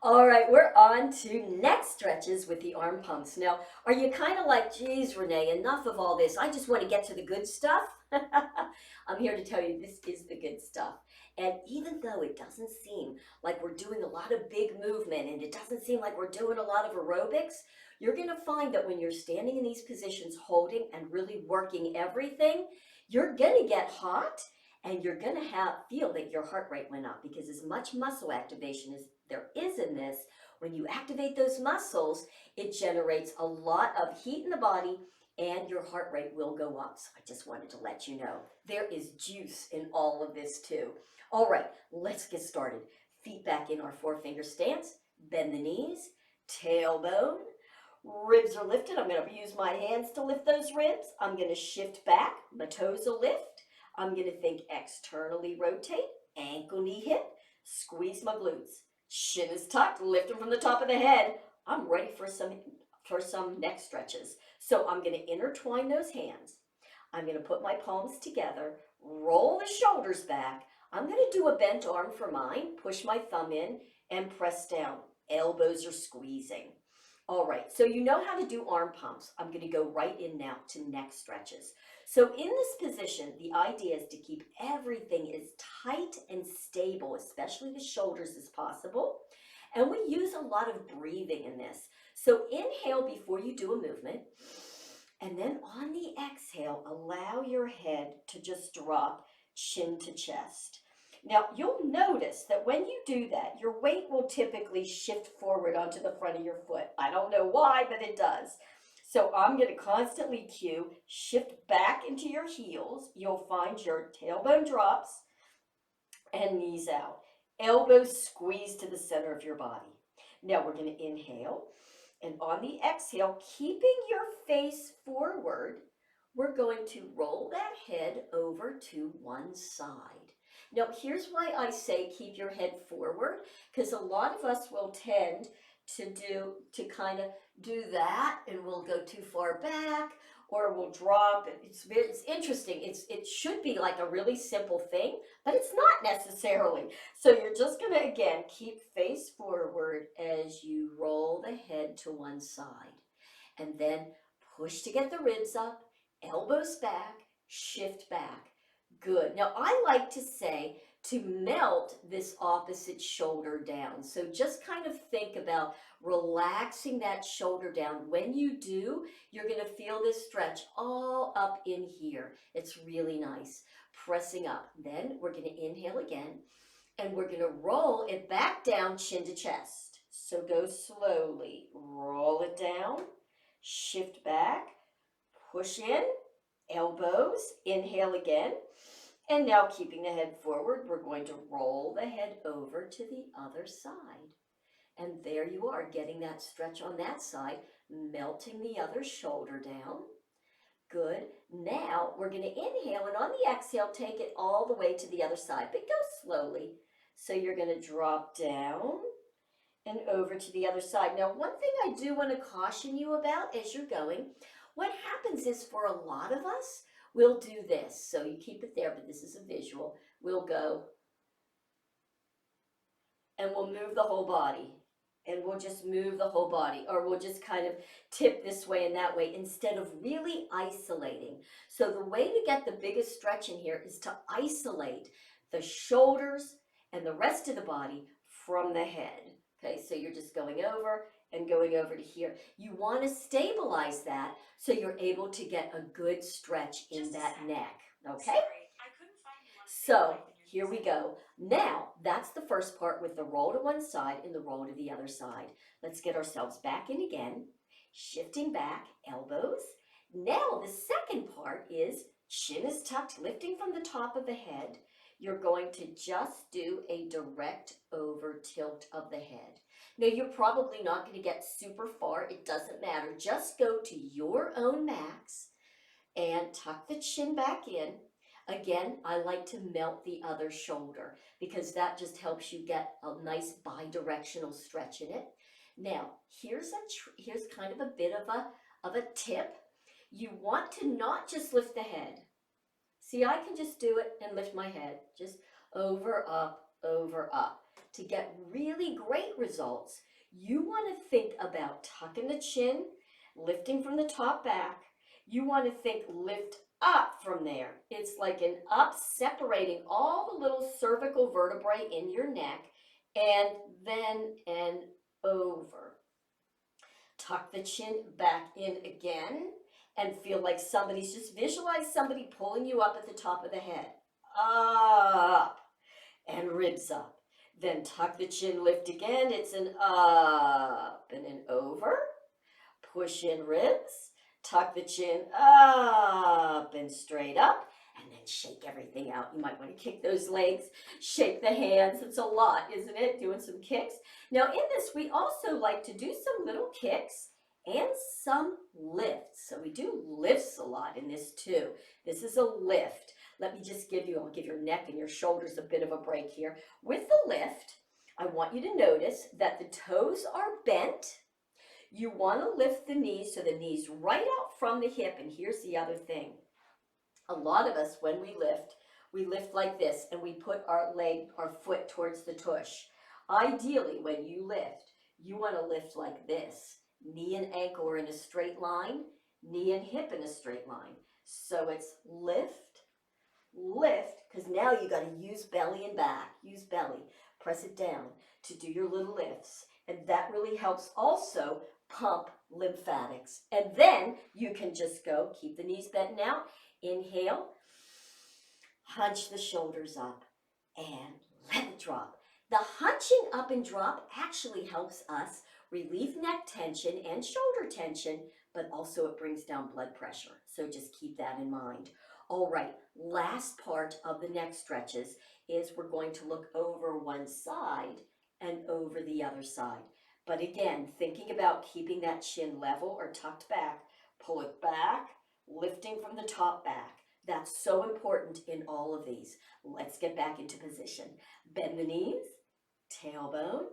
All right, we're on to neck stretches with the arm pumps. Now, are you kind of like, geez, Renee, enough of all this. I just want to get to the good stuff. I'm here to tell you this is the good stuff. And even though it doesn't seem like we're doing a lot of big movement and it doesn't seem like we're doing a lot of aerobics, you're going to find that when you're standing in these positions, holding and really working everything, you're going to get hot and you're going to feel that your heart rate went up because as much muscle activation as there is in this, when you activate those muscles, it generates a lot of heat in the body and your heart rate will go up. So I just wanted to let you know there is juice in all of this too. All right, let's get started. Feet back in our four-finger stance, bend the knees, tailbone, ribs are lifted. I'm going to use my hands to lift those ribs. I'm going to shift back, my toes will lift. I'm going to think externally rotate, ankle, knee, hip, squeeze my glutes. Shin is tucked, lift them from the top of the head. I'm ready for some neck stretches. So I'm going to intertwine those hands. I'm going to put my palms together, roll the shoulders back. I'm going to do a bent arm for mine, push my thumb in and press down. Elbows are squeezing. All right, so you know how to do arm pumps. I'm going to go right in now to neck stretches. So in this position, the idea is to keep everything as tight and stable, especially the shoulders as possible. And we use a lot of breathing in this. So inhale before you do a movement. And then on the exhale, allow your head to just drop chin to chest. Now, you'll notice that when you do that, your weight will typically shift forward onto the front of your foot. I don't know why, but it does. So I'm going to constantly cue, shift back into your heels. You'll find your tailbone drops and knees out. Elbows squeeze to the center of your body. Now we're going to inhale. And on the exhale, keeping your face forward, we're going to roll that head over to one side. Now, here's why I say keep your head forward, because a lot of us will tend to kind of do that and we'll go too far back or we'll drop. It's interesting. It should be like a really simple thing, but it's not necessarily. So you're just going to, again, keep face forward as you roll the head to one side. And then push to get the ribs up, elbows back, shift back. Good. Now, I like to say to melt this opposite shoulder down. So just kind of think about relaxing that shoulder down. When you do, you're going to feel this stretch all up in here. It's really nice. Pressing up. Then we're going to inhale again, and we're going to roll it back down, chin to chest. So go slowly. Roll it down, shift back, push in, elbows, inhale again. And now keeping the head forward, we're going to roll the head over to the other side. And there you are, getting that stretch on that side, melting the other shoulder down. Good. Now we're going to inhale, and on the exhale, take it all the way to the other side, but go slowly. So you're going to drop down and over to the other side. Now, one thing I do want to caution you about as you're going, what happens is for a lot of us, we'll do this. So you keep it there, but this is a visual. We'll go and we'll move the whole body. And we'll just move the whole body, or we'll just kind of tip this way and that way instead of really isolating. So the way to get the biggest stretch in here is to isolate the shoulders and the rest of the body from the head. Okay, so you're just going over and going over to here. You want to stabilize that so you're able to get a good stretch in that neck. Okay? So here we go. Now, that's the first part with the roll to one side and the roll to the other side. Let's get ourselves back in again, shifting back, elbows. Now, the second part is chin is tucked, lifting from the top of the head. You're going to just do a direct over tilt of the head. Now, you're probably not going to get super far. It doesn't matter. Just go to your own max and tuck the chin back in. Again, I like to melt the other shoulder because that just helps you get a nice bi-directional stretch in it. Now, here's kind of a bit of a tip. You want to not just lift the head. See, I can just do it and lift my head, just over, up, to get really great results, you want to think about tucking the chin, lifting from the top back. You want to think lift up from there. It's like an up, separating all the little cervical vertebrae in your neck, and then an over. Tuck the chin back in again and feel like somebody's, just visualize somebody pulling you up at the top of the head. Up and ribs up. Then tuck the chin, lift again. It's an up and an over. Push in ribs. Tuck the chin up and straight up. And then shake everything out. You might want to kick those legs, shake the hands. It's a lot, isn't it? Doing some kicks. Now in this, we also like to do some little kicks and some lifts. So we do lifts a lot in this too. This is a lift. Let me just I'll give your neck and your shoulders a bit of a break here. With the lift, I want you to notice that the toes are bent. You want to lift the knees, so the knees right out from the hip. And here's the other thing. A lot of us, when we lift like this, and we put our foot towards the tush. Ideally, when you lift, you want to lift like this. Knee and ankle are in a straight line, knee and hip in a straight line. So it's lift, lift, because now you got to use belly and back. Use belly, press it down to do your little lifts. And that really helps also pump lymphatics. And then you can just go, keep the knees bent now. Inhale, hunch the shoulders up, and let it drop. The hunching up and drop actually helps us relieve neck tension and shoulder tension, but also it brings down blood pressure. So just keep that in mind. All right, last part of the neck stretches is we're going to look over one side and over the other side. But again, thinking about keeping that chin level or tucked back, pull it back, lifting from the top back. That's so important in all of these. Let's get back into position. Bend the knees, tailbone,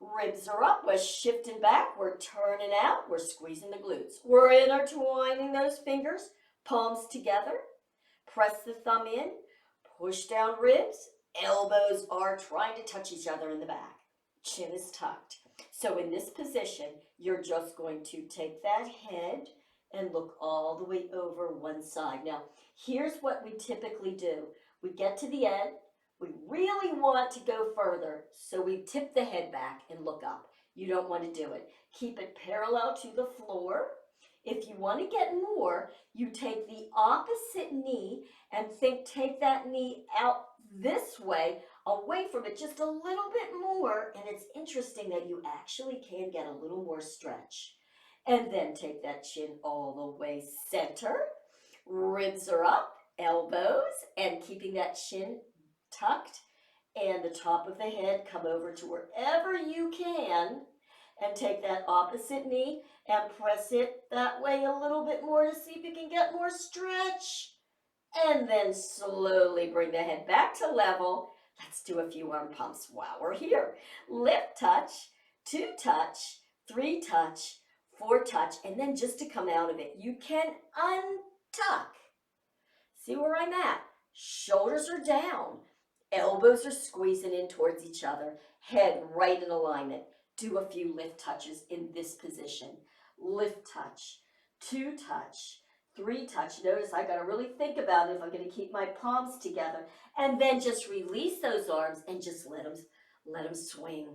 ribs are up, we're shifting back, we're turning out, we're squeezing the glutes. We're intertwining those fingers, palms together, press the thumb in, push down ribs, elbows are trying to touch each other in the back. Chin is tucked. So in this position, you're just going to take that head and look all the way over one side. Now, here's what we typically do. We get to the end. We really want to go further, so we tip the head back and look up. You don't want to do it. Keep it parallel to the floor. If you want to get more, you take the opposite knee and take that knee out this way, away from it just a little bit more. And it's interesting that you actually can get a little more stretch. And then take that chin all the way center. Ribs are up, elbows, and keeping that chin tucked. And the top of the head, come over to wherever you can. And take that opposite knee and press it that way a little bit more to see if you can get more stretch. And then slowly bring the head back to level. Let's do a few arm pumps while we're here. Lift touch, 2 touch, 3 touch, 4 touch, and then just to come out of it, you can untuck. See where I'm at? Shoulders are down. Elbows are squeezing in towards each other. Head right in alignment. Do a few lift touches in this position. Lift touch, 2 touch, 3 touch. Notice I got to really think about it if I'm going to keep my palms together. And then just release those arms and just let them swing.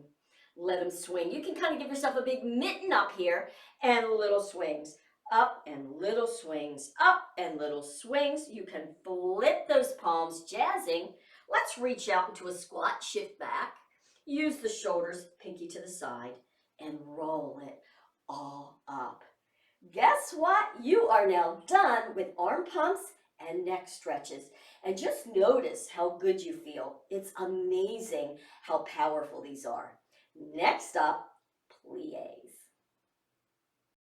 Let them swing. You can kind of give yourself a big mitten up here and little swings. Up and little swings. Up and little swings. You can flip those palms, jazzing. Let's reach out into a squat, shift back. Use the shoulders, pinky to the side, and roll it all up. Guess what? You are now done with arm pumps and neck stretches. And just notice how good you feel. It's amazing how powerful these are. Next up, plie.